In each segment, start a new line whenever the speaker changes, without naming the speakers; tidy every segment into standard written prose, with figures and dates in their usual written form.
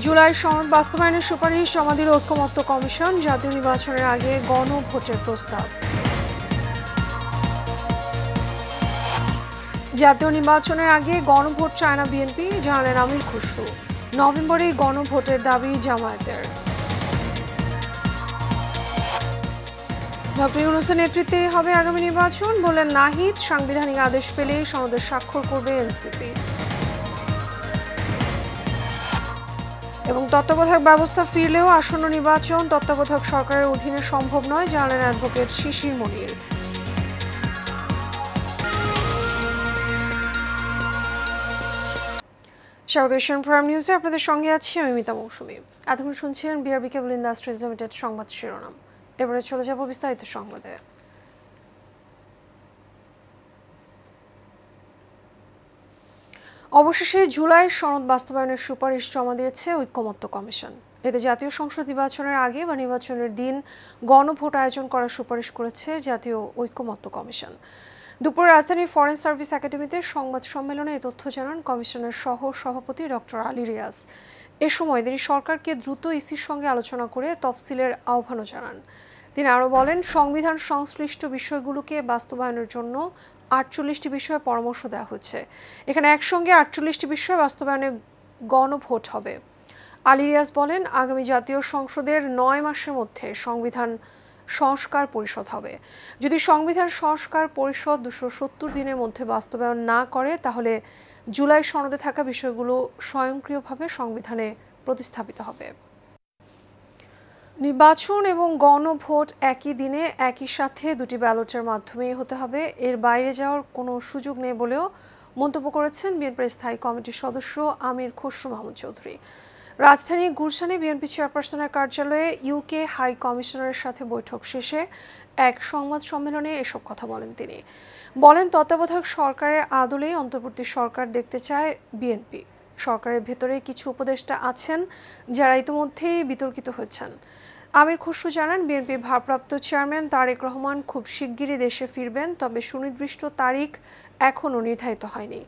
জুলাই সনদ বাস্তবায়নের সুপারিশ জমা দিল ঐক্যমত্য কমিশন। জাতীয় নির্বাচনের আগে গণভোটের প্রস্তাব। জাতীয় নির্বাচনের আগে গণভোট চায় না বিএনপি, জানালেন আমির খুসরু। নভেম্বরে গণভোটের দাবি জামায়াতের। ডক্টর ইউনূসের নেতৃত্বে হবে আগামী নির্বাচন, বললেন নাহিদ। সাংবিধানিক আদেশ পেলেই সনদে স্বাক্ষর করবে এনসিপি। এবং তত্ত্বাবধায়ক ব্যবস্থা ফিরলেও আসন্ন নির্বাচন তত্ত্বাবধায়ক সরকারের অধীনে সম্ভব নয়, জানালেন অ্যাডভোকেট শিশির মনির। স্বাগত এশিয়ান প্রাইম নিউজে, আপনাদের সঙ্গে আছি আমি মিতা মৌসুমী। এতক্ষণ শুনছিলেন বিআরবি কেবল ইন্ডাস্ট্রিজ লিমিটেড সংবাদ শিরোনাম। এবারে চলে যাব বিস্তারিত সংবাদে। অবশেষে জুলাই সনদ বাস্তবায়নের সুপারিশ জমা দিয়েছে ঐক্যমত্য কমিশন। এতে জাতীয় সংসদ নির্বাচনের আগে বা নির্বাচনের দিন গণভোট আয়োজন করার সুপারিশ করেছে জাতীয় ঐক্যমত্য কমিশন। দুপুরে রাজধানীর ফরেন সার্ভিস একাডেমিতে সংবাদ সম্মেলনে এ তথ্য জানান কমিশনের সহ সভাপতি ডক্টর আলী রিয়াজ। এ সময় তিনি সরকারকে দ্রুত ইসির সঙ্গে আলোচনা করে তফসিলের আহ্বানও জানান। তিনি আরও বলেন, সংবিধান সংশ্লিষ্ট বিষয়গুলোকে বাস্তবায়নের জন্য 48টি বিষয়ে পরামর্শ দেওয়া হচ্ছে। এখানে একসঙ্গে 48টি বিষয় বাস্তবায়নে গণভোট হবে। আলী রিয়াজ বলেন, আগামী জাতীয় সংসদের 9 মাসের মধ্যে সংবিধান সংস্কার পরিষদ হবে। যদি সংবিধান সংস্কার পরিষদ 270 দিনের মধ্যে বাস্তবায়ন না করে, তাহলে জুলাই সনদে থাকা বিষয়গুলো স্বয়ংক্রিয়ভাবে সংবিধানে প্রতিস্থাপিত হবে। নির্বাচন এবং গণভোট একই দিনে একই সাথে দুটি ব্যালটের মাধ্যমেই হতে হবে, এর বাইরে যাওয়ার কোনো সুযোগ নেই বলেও মন্তব্য করেছেন বিএনপির স্থায়ী কমিটির সদস্য আমির খসরু মাহমুদ চৌধুরী। রাজধানী গুলশানে বিএনপি চেয়ারপারসনের কার্যালয়ে ইউকে হাই কমিশনারের সাথে বৈঠক শেষে এক সংবাদ সম্মেলনে এসব কথা বলেন তিনি। বলেন, তত্ত্বাবধায়ক সরকারের আদলেই অন্তর্বর্তী সরকার দেখতে চায় বিএনপি। সরকারের ভেতরে কিছু উপদেষ্টা আছেন যারা ইতিমধ্যেই বিতর্কিত হয়েছেন। আমির খসরু জানান, বিএনপির ভারপ্রাপ্ত চেয়ারম্যান তারেক রহমান খুব শিগগিরই দেশে ফিরবেন, তবে সুনির্দিষ্ট তারিখ এখনও নির্ধারিত হয়নি।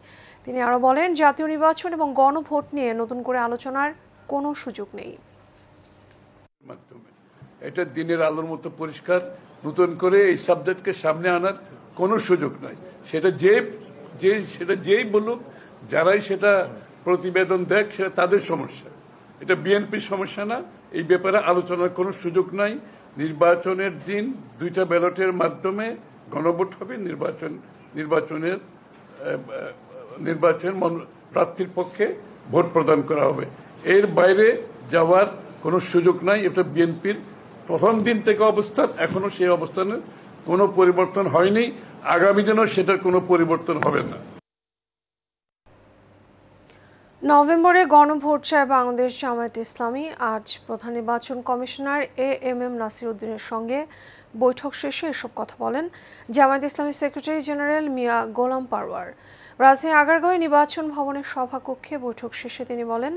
তিনি আরও বলেন, জাতীয় নির্বাচন এবং গণভোট নিয়ে নতুন করে আলোচনার কোনো সুযোগ নেই।
এটা দিনের আলোর মতো পরিষ্কার, নতুন করে এই সাবজেক্টকে সামনে আনার কোনো সুযোগ নাই। সেটা যেই বলুক, যারাই সেটা প্রতিবেদন দেখ, সেটা তাদের সমস্যা, এটা বিএনপির সমস্যা না। এই ব্যাপারে আলোচনার কোনো সুযোগ নাই। নির্বাচনের দিন 2টা ব্যালটের মাধ্যমে গণভোট হবে। নির্বাচন প্রার্থীর পক্ষে ভোট প্রদান করা হবে। এর বাইরে যাওয়ার কোনো সুযোগ নাই। এটা বিএনপির প্রথম দিন থেকে অবস্থান, এখনো সেই অবস্থানের কোনো পরিবর্তন হয়নি, আগামী দিনেও সেটার কোনো পরিবর্তন হবে না।
নভেম্বরে গণভোট চায় বাংলাদেশ জামায়াতে ইসলামী। আজ প্রধান নির্বাচন কমিশনার এএমএম নাসির উদ্দিনের সঙ্গে বৈঠক শেষে এসব কথা বলেন জামায়াতে ইসলামীর সেক্রেটারি জেনারেল মিয়া গোলাম পারওয়ার। রাজধানী আগারগাঁওয়ে নির্বাচন ভবনের সভাকক্ষে বৈঠক শেষে তিনি বলেন,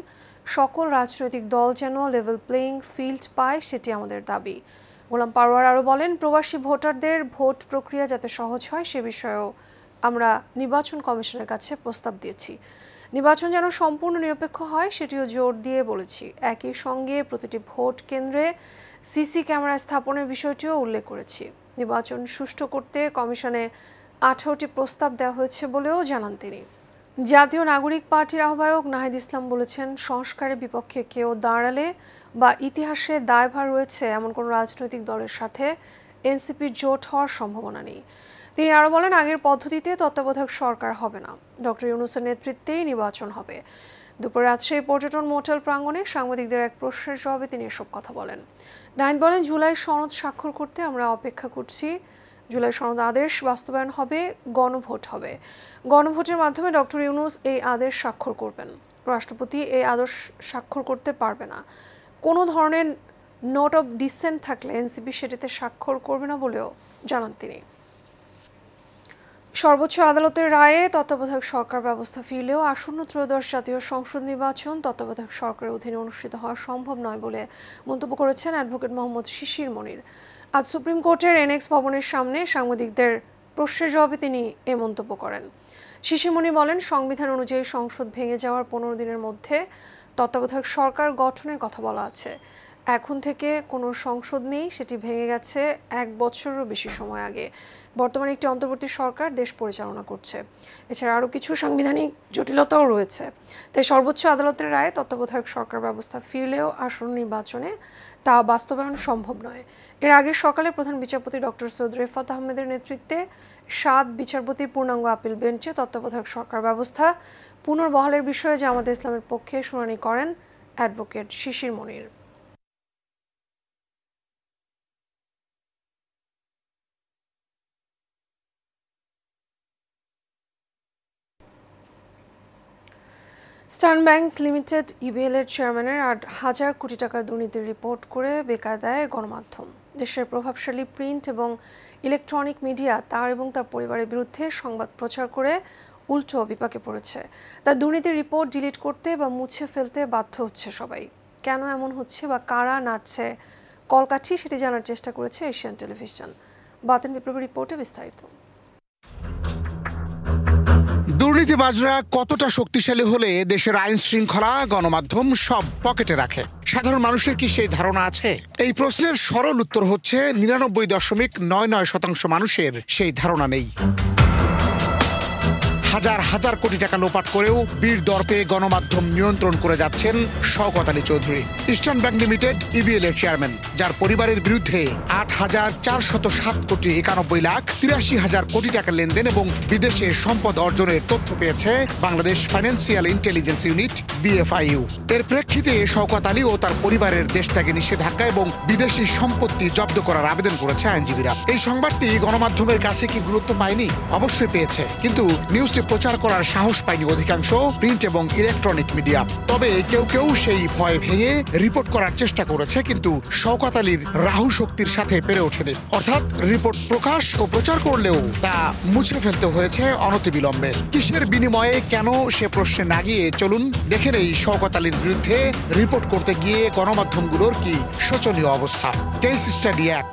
সকল রাজনৈতিক দল যেন লেভেল প্লেইং ফিল্ড পায়, সেটি আমাদের দাবি। গোলাম পারওয়ার আরও বলেন, প্রবাসী ভোটারদের ভোট প্রক্রিয়া যাতে সহজ হয় সে বিষয়েও আমরা নির্বাচন কমিশনের কাছে প্রস্তাব দিয়েছি। নির্বাচন যেন সম্পূর্ণ নিরপেক্ষ হয় সেটিও জোর দিয়ে বলেছি। একই সঙ্গে প্রতিটি ভোট কেন্দ্রে সিসি ক্যামেরা স্থাপনের বিষয়টিও উল্লেখ করেছি। নির্বাচন সুষ্ঠু করতে কমিশনে 18টি প্রস্তাব দেওয়া হয়েছে বলেও জানান তিনি। জাতীয় নাগরিক পার্টির আহ্বায়ক নাহিদ ইসলাম বলেছেন, সংস্কারের বিপক্ষে কেউ দাঁড়ালে বা ইতিহাসে দায়ভার রয়েছে এমন কোনো রাজনৈতিক দলের সাথে এনসিপির জোট হওয়ার সম্ভাবনা নেই। তিনি আরও বলেন, আগের পদ্ধতিতে তত্ত্বাবধায়ক সরকার হবে না, ডক্টর ইউনূসের নেতৃত্বেই নির্বাচন হবে। দুপুরে রাজশাহী পর্যটন মোটেল প্রাঙ্গণে সাংবাদিকদের এক প্রশ্নের জবাবে তিনি এসব কথা বলেন। নাহিদ বলেন, জুলাই সনদ স্বাক্ষর করতে আমরা অপেক্ষা করছি। জুলাই সনদ আদেশ বাস্তবায়ন হবে, গণভোট হবে। গণভোটের মাধ্যমে ডক্টর ইউনূস এই আদেশ স্বাক্ষর করবেন। রাষ্ট্রপতি এই আদেশ স্বাক্ষর করতে পারবে না। কোনো ধরনের নোট অব ডিসেন্ট থাকলে এনসিপি সেটিতে স্বাক্ষর করবে না বলেও জানান তিনি। সর্বোচ্চ আদালতের রায়ে তত্ত্বাবধায়ক সরকার ব্যবস্থা ফিরলেও আসন্ন ত্রয়োদশ জাতীয় সংসদ নির্বাচন তত্ত্বাবধায়ক সরকারের অধীনে অনুষ্ঠিত হওয়া সম্ভব নয় বলে মন্তব্য করেছেন অ্যাডভোকেট মোহাম্মদ শিশির মনির। আজ সুপ্রিম কোর্টের এনএক্স ভবনের সামনে সাংবাদিকদের প্রশ্নের জবাবে তিনি এ মন্তব্য করেন। শিশির মনির বলেন, সংবিধান অনুযায়ী সংসদ ভেঙে যাওয়ার 15 দিনের মধ্যে তত্ত্বাবধায়ক সরকার গঠনের কথা বলা আছে। এখন থেকে কোনো সংসদ নেই, সেটি ভেঙে গেছে 1 বছরেরও বেশি সময় আগে। বর্তমানে একটি অন্তর্বর্তী সরকার দেশ পরিচালনা করছে। এছাড়া আরও কিছু সাংবিধানিক জটিলতাও রয়েছে। তাই সর্বোচ্চ আদালতের রায়ে তত্ত্বাবধায়ক সরকার ব্যবস্থা ফিরলেও আসন্ন নির্বাচনে তা বাস্তবায়ন সম্ভব নয়। এর আগে সকালে প্রধান বিচারপতি ডক্টর সৈয়দ রেফাত আহমেদের নেতৃত্বে 7 বিচারপতির পূর্ণাঙ্গ আপিল বেঞ্চে তত্ত্বাবধায়ক সরকার ব্যবস্থা পুনর্বহালের বিষয়ে জামায়াতে ইসলামের পক্ষে শুনানি করেন অ্যাডভোকেট শিশির মনির। স্টার্ন ব্যাংক লিমিটেড ইবিএল এর চেয়ারম্যানের 8,000 কোটি টাকার দুর্নীতির রিপোর্ট করে বেকায়দায় গণমাধ্যম। দেশের প্রভাবশালী প্রিন্ট এবং ইলেকট্রনিক মিডিয়া তার এবং তার পরিবারের বিরুদ্ধে সংবাদ প্রচার করে উল্টো বিপাকে পড়েছে। তার দুর্নীতির রিপোর্ট ডিলিট করতে বা মুছে ফেলতে বাধ্য হচ্ছে সবাই। কেন এমন হচ্ছে বা কারা নাড়ছে কলকাঠি, সেটি জানার চেষ্টা করেছে এশিয়ান টেলিভিশন। বাতেন বিপ্লবের রিপোর্টে বিস্তারিত।
দুর্নীতিবাজরা কতটা শক্তিশালী হলে দেশের আইন শৃঙ্খলা, গণমাধ্যম সব পকেটে রাখে? সাধারণ মানুষের কি সেই ধারণা আছে? এই প্রশ্নের সরল উত্তর হচ্ছে 99.99% মানুষের সেই ধারণা নেই। হাজার হাজার কোটি টাকা লোপাট করেও বীর দর্পে গণমাধ্যম নিয়ন্ত্রণ করে যাচ্ছেন Shawkat Ali Chowdhury, Eastern Bank Limited EBL এর চেয়ারম্যান, যার পরিবারের বিরুদ্ধে 8,407 কোটি 91 লাখ 83,000 কোটি টাকা লেনদেন এবং বিদেশে সম্পদ অর্জনের তথ্য পেয়েছে Bangladesh financial intelligence unit BFIU। এর প্রেক্ষিতে শওকত আলী ও তার পরিবারের দেশ ত্যাগে নিষেধাজ্ঞা এবং বিদেশি সম্পত্তি জব্দ করার আবেদন করেছে আইনজীবীরা। এই সংবাদটি গণমাধ্যমের কাছে কি গুরুত্ব পায়নি? অবশ্যই পেয়েছে, কিন্তু নিউজটি প্রচার করার সাহস পায়নি অধিকাংশ প্রিন্ট এবং ইলেকট্রনিক মিডিয়া। তবে কেউ কেউ সেই ভয় ভেঙে রিপোর্ট করার চেষ্টা করেছে, কিন্তু শওকত আলীর রাহু শক্তির সাথে পেরে ওঠেনি। অর্থাৎ রিপোর্ট প্রকাশ ও প্রচার করলেও তা মুছে ফেলতে হয়েছে অনতিবিলম্বে। কিসের বিনিময়ে, কেন, সে প্রশ্নে না গিয়ে চলুন দেখে নেই শওকত আলীর বিরুদ্ধে রিপোর্ট করতে গিয়ে গণমাধ্যমগুলোর কি শোচনীয় অবস্থা। Case study 1।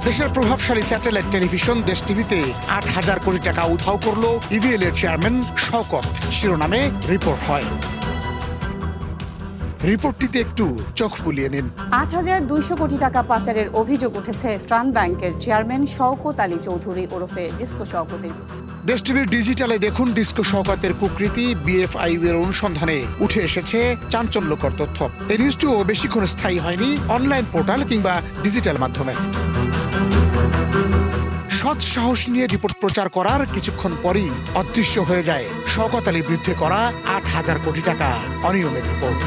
দেশের প্রভাবশালী স্যাটেলাইট টেলিভিশন দেশ টিভিতে 8,000 কোটি টাকা উধাও করলো ইবিএল এর চেয়ারম্যান শওকত, শিরোনামে রিপোর্ট হয়। রিপোর্টটিতে একটু চোখ বুলিয়ে নিন।
8,200 কোটি টাকা পাচারের অভিযোগ উঠেছে স্টার্ন ব্যাংকের চেয়ারম্যান শওকত আলী চৌধুরী ওরফে ডিস্কো শওকতের।
দেশ টিভির ডিজিটালে দেখুন ডিস্কো শওকতের কুকৃতি। BFIU এর অনুসন্ধানে উঠে এসেছে চাঞ্চল্যকর তথ্য। এই নিউজটিও বেশিক্ষণ স্থায়ী হয়নি অনলাইন পোর্টাল কিংবা ডিজিটাল মাধ্যমে। সৎ সাহস নিয়ে রিপোর্ট প্রচার করার কিছুক্ষণ পরই অদৃশ্য হয়ে যায় শওকত আলীর বিরুদ্ধে করা 8,000 কোটি টাকা অনিয়মের রিপোর্ট।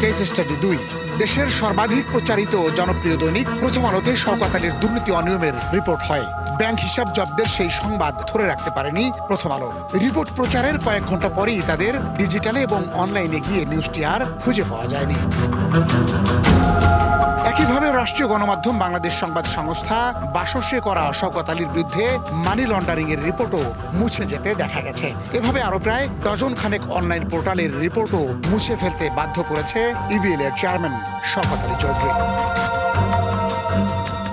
Case study 2। দেশের সর্বাধিক প্রচারিত জনপ্রিয় দৈনিক প্রথম আলোতে শওকত আলীর দুর্নীতি অনিয়মের রিপোর্ট হয়। ব্যাংক হিসাব জব্দের সেই সংবাদ ধরে রাখতে পারেনি প্রথম আলো। রিপোর্ট প্রচারের কয়েক ঘন্টা পরেই তাদের ডিজিটালে এবং অনলাইনে গিয়ে নিউজটি আর খুঁজে পাওয়া যায়নি। একইভাবে রাষ্ট্রীয় গণমাধ্যম বাংলাদেশ সংবাদ সংস্থা বাসসে করা শওকত আলীর বিরুদ্ধে মানি লন্ডারিং এর রিপোর্টও মুছে যেতে দেখা গেছে। এভাবে আরো প্রায় ডজন খানেক অনলাইন পোর্টালের রিপোর্টও মুছে ফেলতে বাধ্য করেছে ইবিএল এর চেয়ারম্যান শওকত আলী চৌধুরী।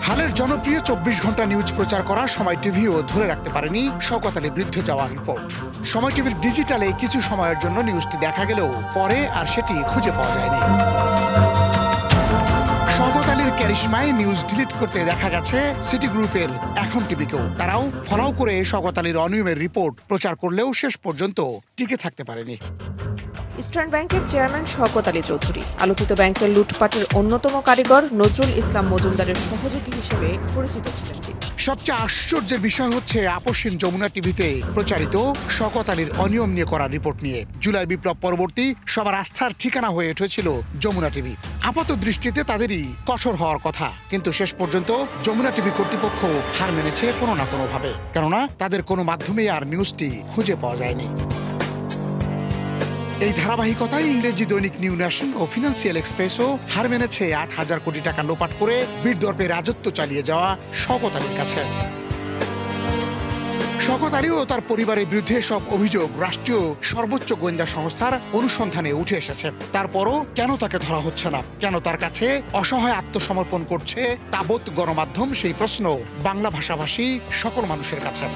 হালের জনপ্রিয় 24 ঘন্টা নিউজ প্রচার করা সময় টিভিও ধরে রাখতে পারেনি শওকত আলীর বিরুদ্ধে যাওয়া রিপোর্ট। সময় টিভির ডিজিটালে কিছু সময়ের জন্য নিউজটি দেখা গেলেও পরে আর সেটি খুঁজে পাওয়া যায়নি। শওকত আলীর ক্যারিশমায় নিউজ ডিলিট করতে দেখা গেছে সিটি গ্রুপের এখন টিভিকেও। তারাও ফলাও করে শওকত আলীর অনিয়মের রিপোর্ট প্রচার করলেও শেষ পর্যন্ত টিকে থাকতে পারেনি।
ইস্টার্ন ব্যাংকের চেয়ারম্যান শওকত আলী চৌধুরী আলোচিত ব্যাংকের লুটপাটের অন্যতম কারিগর নজরুল ইসলাম মজুমদারের সহযোগী হিসেবে পরিচিত ছিলেন তিনি।
সবচেয়ে আশ্চর্যের বিষয় হচ্ছে আপসহীন যমুনা টিভিতে প্রচারিত শওকত আলীর অনিয়ম নিয়ে করা রিপোর্ট নিয়ে। জুলাই বিপ্লব পরবর্তী সবার আস্থার ঠিকানা হয়ে উঠেছিল যমুনা টিভি। আপাত দৃষ্টিতে তাদেরই কঠোর হওয়ার কথা, কিন্তু শেষ পর্যন্ত যমুনা টিভি কর্তৃপক্ষ হার মেনেছে কোনো না কোনো ভাবে, কেননা তাদের কোনো মাধ্যমে আর নিউজটি খুঁজে পাওয়া যায়নি। এই ধারাবাহিকতায় ইংরেজি দৈনিক নিউ ন্যাশন ও ফিনান্সিয়াল এক্সপ্রেসও হার মেনেছে 8,000 কোটি টাকা লোপাট করে বীরদর্পে রাজত্ব চালিয়ে যাওয়া শওকত আলীর কাছে। শওকত আলী ও তার পরিবারের বিরুদ্ধে সব অভিযোগ রাষ্ট্রীয় সর্বোচ্চ গোয়েন্দা সংস্থার অনুসন্ধানে উঠে এসেছে। তারপরও কেন তাকে ধরা হচ্ছে না, কেন তার কাছে অসহায় আত্মসমর্পণ করছে তাবৎ গণমাধ্যম, সেই প্রশ্ন বাংলা ভাষাভাষী সকল মানুষের কাছে।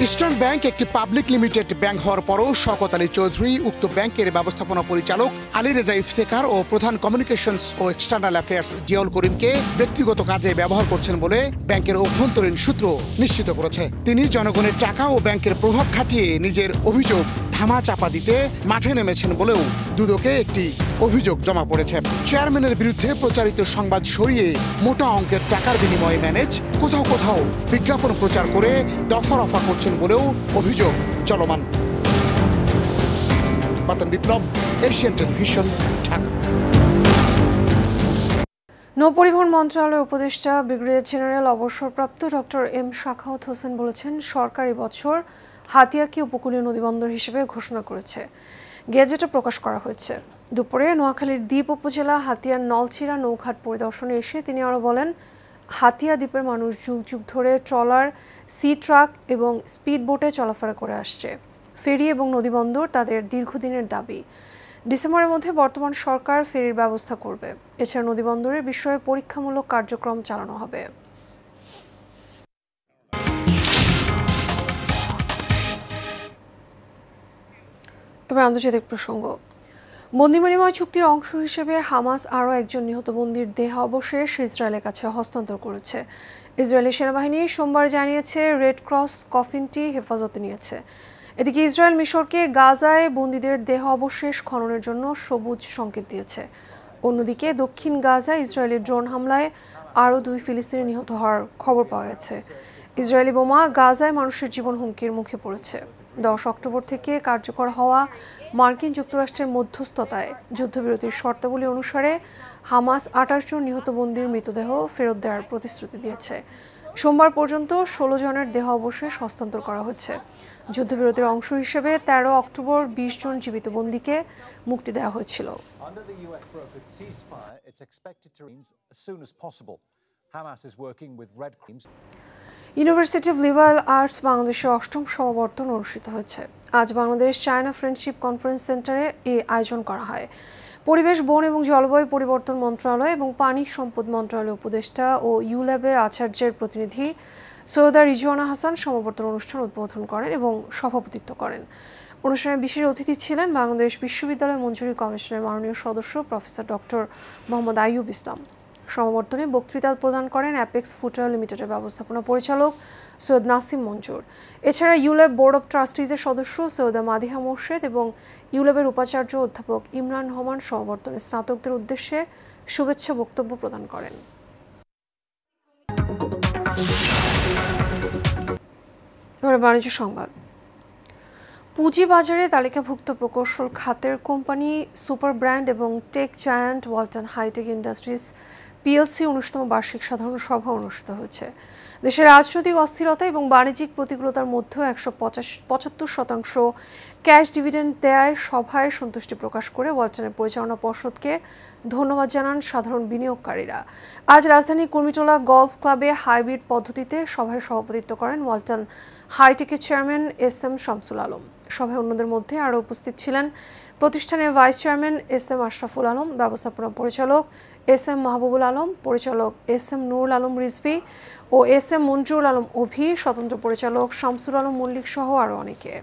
ইস্টার্ন ব্যাংক একটি পাবলিক লিমিটেড ব্যাংক হওয়ার পরও শওকত আলী চৌধুরী উক্ত ব্যাংকের ব্যবস্থাপনা পরিচালক আলী রেজা ইফতেখার ও প্রধান কমিউনিকেশনস ও এক্সটার্নাল অ্যাফেয়ার্স জিয়াউল করিমকে ব্যক্তিগত কাজে ব্যবহার করছেন বলে ব্যাংকের অভ্যন্তরীণ সূত্র নিশ্চিত করেছে। তিনি জনগণের টাকা ও ব্যাংকের প্রভাব খাটিয়ে নিজের অভিযোগ ধামা চাপা দিতে মাঠে নেমেছেন বলেও দুদকে একটি অভিযোগ জমা পড়েছে। চেয়ারম্যানের বিরুদ্ধে প্রচারিত সংবাদ সরিয়ে মোটা অঙ্কের টাকার বিনিময়ে ম্যানেজ, কোথাও কোথাও বিজ্ঞাপন প্রচার করে দফা রফা করছেন বলেও অভিযোগ চলমান। বাতন বিপ্লব, এশিয়ান টেলিভিশন, ঢাকা।
নৌপরিবহন মন্ত্রণালয়ের উপদেষ্টা ব্রিগেডিয়ার জেনারেল অবসরপ্রাপ্ত ডক্টর এম সাখাওয়াত হোসেন বলেছেন, সরকার এবছর হাতিয়াকে উপকূলীয় নদীবন্দর হিসেবে ঘোষণা করেছে। গেজেটে প্রকাশ করা হয়েছে। দুপুরে নোয়াখালীর দ্বীপ উপজেলা হাতিয়ার নলছিরা নৌঘাট পরিদর্শনে এসে তিনি আরও বলেন, হাতিয়া দ্বীপের মানুষ যুগ যুগ ধরে ট্রলার, সি ট্রাক এবং স্পিড বোটে চলাফেরা করে আসছে। ফেরি এবং নদীবন্দর তাদের দীর্ঘদিনের দাবি। ডিসেম্বরের মধ্যে বর্তমান সরকার ফেরির ব্যবস্থা করবে। এছাড়া নদীবন্দরের বিষয়ে পরীক্ষামূলক কার্যক্রম চালানো হবে। এবার আন্তর্জাতিক প্রসঙ্গ। বন্দি বিনিময় চুক্তির অংশ হিসেবে হামাস আরও একজন নিহত বন্দির দেহ অবশেষ ইসরায়েলের কাছে হস্তান্তর করেছে। ইসরায়েলি সেনাবাহিনী সোমবার জানিয়েছে রেড ক্রস কফিনটি হেফাজতে নিয়েছে। এদিকে ইসরায়েল মিশরকে গাজায় বন্দীদের দেহ অবশেষ খননের জন্য সবুজ সংকেত দিয়েছে। অন্যদিকে দক্ষিণ গাজায় ইসরায়েলি ড্রোন হামলায় আরও 2 ফিলিস্তিনি নিহত হওয়ার খবর পাওয়া গেছে। ইসরায়েলি বোমা গাজায় মানুষের জীবন হুমকির মুখে পড়েছে। 10 অক্টোবর থেকে কার্যকর হওয়া মার্কিন যুক্তরাষ্ট্রের মধ্যস্থতায় যুদ্ধবিরতির শর্তাবলী অনুসারে হামাস 28 জন নিহত বন্দির মৃতদেহ ফেরত দেওয়ার প্রতিশ্রুতি দিয়েছে। সোমবার পর্যন্ত 16 জনের দেহ অবশেষ হস্তান্তর করা হয়েছে। যুদ্ধবিরতির অংশ হিসেবে 13 অক্টোবর 20 জন জীবিত বন্দীকে মুক্তি দেওয়া হয়েছিল। ইউনিভার্সিটি অব লিবারেল আর্টস বাংলাদেশের 8ম সমাবর্তন অনুষ্ঠিত হয়েছে। আজ বাংলাদেশ চায়না ফ্রেন্ডশিপ কনফারেন্স সেন্টারে এই আয়োজন করা হয়। পরিবেশ, বন এবং জলবায়ু পরিবর্তন মন্ত্রণালয় এবং পানি সম্পদ মন্ত্রণালয়ের উপদেষ্টা ও ইউল্যাবের আচার্যের প্রতিনিধি সৈয়দা রিজওয়ানা হাসান সমাবর্তন অনুষ্ঠান উদ্বোধন করেন এবং সভাপতিত্ব করেন। অনুষ্ঠানে বিশেষ অতিথি ছিলেন বাংলাদেশ বিশ্ববিদ্যালয় মঞ্জুরি কমিশনের মাননীয় সদস্য প্রফেসর ডক্টর মোহাম্মদ আইয়ুব ইসলাম। সমাবর্তনে বক্তৃতা প্রদান করেন অ্যাপেক্স ফুটওয়্যার লিমিটেডের ব্যবস্থাপনা পরিচালক সৈয়দ নাসিম মঞ্জুর। এছাড়া ইউল্যাব বোর্ড অব ট্রাস্টিজের সদস্য সৈয়দা মাদিহা মোর্শেদ এবং ইউল্যাবের উপাচার্য অধ্যাপক ইমরান রহমান সমাবর্তনে স্নাতকদের উদ্দেশ্যে শুভেচ্ছা বক্তব্য প্রদান করেন। এবারে বাণিজ্য সংবাদ। পুঁজিবাজারে তালিকাভুক্ত প্রকৌশল খাতের কোম্পানি সুপার ব্র্যান্ড এবং টেক জায়ান্ট ওয়ালটন হাইটেক ইন্ডাস্ট্রিজ পিএলসি 19তম বার্ষিক সাধারণ সভা অনুষ্ঠিত হয়েছে। দেশের রাজনৈতিক অস্থিরতা এবং বাণিজ্যিক প্রতিকূলতার মধ্যেও 175% ক্যাশ ডিভিডেন্ড দেয়ায় সভায় সন্তুষ্টি প্রকাশ করে ওয়ালটনের পরিচালনা পর্ষদকে ধন্যবাদ জানান সাধারণ বিনিয়োগকারীরা। আজ রাজধানীর কুর্মিটোলা গলফ ক্লাবে হাইব্রিড পদ্ধতিতে সভায় সভাপতিত্ব করেন ওয়ালটন হাইটেকের চেয়ারম্যান এস.এম. শামসুল আলম। সভায় অন্যদের মধ্যে আরও উপস্থিত ছিলেন প্রতিষ্ঠানের vice chairman SM. Ashraful Alam, ব্যবস্থাপনা পরিচালক এস.এম. মাহবুবুল আলম, পরিচালক এস.এম. নুরুল আলম রিজভী ও এস.এম. মঞ্জুরুল আলম অভি, স্বতন্ত্র পরিচালক শামসুল আলম মল্লিক সহ আরও অনেকে।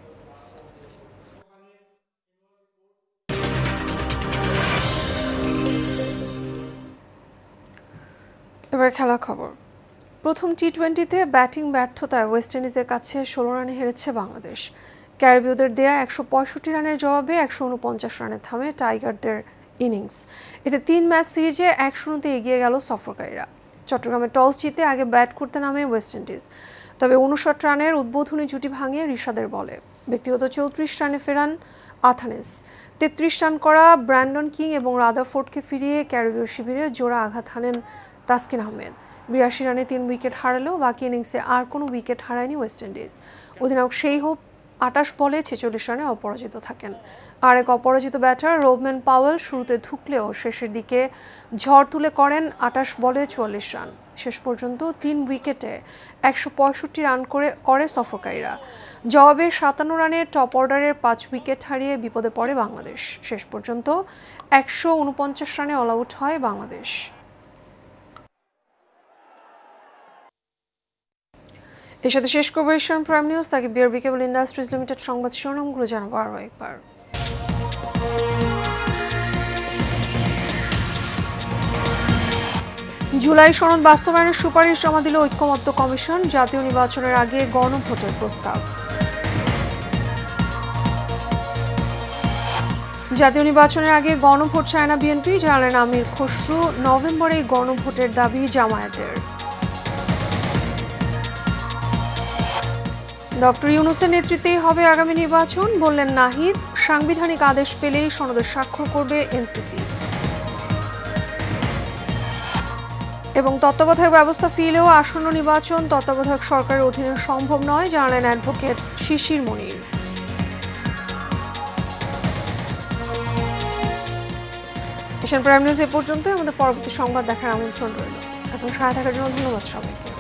এবার খেলা খবর। প্রথম টি-20তে ব্যাটিং ব্যর্থতায় ওয়েস্ট ইন্ডিজের কাছে 16 রানে হেরেছে বাংলাদেশ। ক্যারিবীয়দের দেয়া 165 রানের জবাবে 149 রানে থামে টাইগারদের ইনিংস। এতে 3 ম্যাচ সিরিজে 1-0 এগিয়ে গেল সফরকারীরা। চট্টগ্রামে টস জিতে আগে ব্যাট করতে নামে ওয়েস্ট ইন্ডিজ, তবে 59 রানের উদ্বোধনী জুটি ভাঙে রিশাদের বলে। ব্যক্তিগত 34 রানে ফেরান আথানেস। 33 রান করা ব্র্যান্ডন কিং এবং রাদারফোর্ডকে ফিরিয়ে ক্যারিবীয় শিবিরে জোড়া আঘাত হানেন তাসকিন আহমেদ। 82 রানে 3 উইকেট হারালেও বাকি ইনিংসে আর কোনো উইকেট হারায়নি ওয়েস্ট ইন্ডিজ। অধিনায়ক সেই হোপ 28 বলে 46 রানে অপরাজিত থাকেন। আর এক অপরাজিত ব্যাটার রোবম্যান পাওয়েল শুরুতে ধুকলেও শেষের দিকে ঝড় তুলে করেন 28 বলে 44 রান। শেষ পর্যন্ত 3 উইকেটে 165 রান করে সফরকারীরা। জবাবে 57 রানে টপ অর্ডারের 5 উইকেট হারিয়ে বিপদে পড়ে বাংলাদেশ। শেষ পর্যন্ত 149 রানে অল আউট হয় বাংলাদেশ। এর সাথে শেষ করবো এশিয়ান প্রাইম নিউজ। তাকে বিআরবি কেবল ইন্ডাস্ট্রিজ লিমিটেড সংবাদ শিরোনামগুলো জানাবো আরও একবার। জুলাই সনদ বাস্তবায়নের সুপারিশ জমা দিল ঐক্যমত্য কমিশন। জাতীয় নির্বাচনের আগে গণভোটের প্রস্তাব। জাতীয় নির্বাচনের আগে গণভোট চায় না বিএনপি, জানালেন আমির খসরু। নভেম্বরে গণভোটের দাবি জামায়াতের। ডক্টর ইউনূসের নেতৃত্বেই হবে আগামী নির্বাচন, বললেন নাহিদ। সাংবিধানিক আদেশ পেলেই সনদে স্বাক্ষর করবে এনসিপি। এবং তত্ত্বাবধায়ক ব্যবস্থা ফিরলেও আসন্ন নির্বাচন তত্ত্বাবধায়ক সরকারের অধীনে সম্ভব নয়, জানালেন অ্যাডভোকেট শিশির মনির। এশিয়ান প্রাইম নিউজ এ পর্যন্ত। আমাদের পরবর্তী সংবাদ দেখার আমন্ত্রণ রইল। এখন সাথে থাকার জন্য ধন্যবাদ সবাইকে।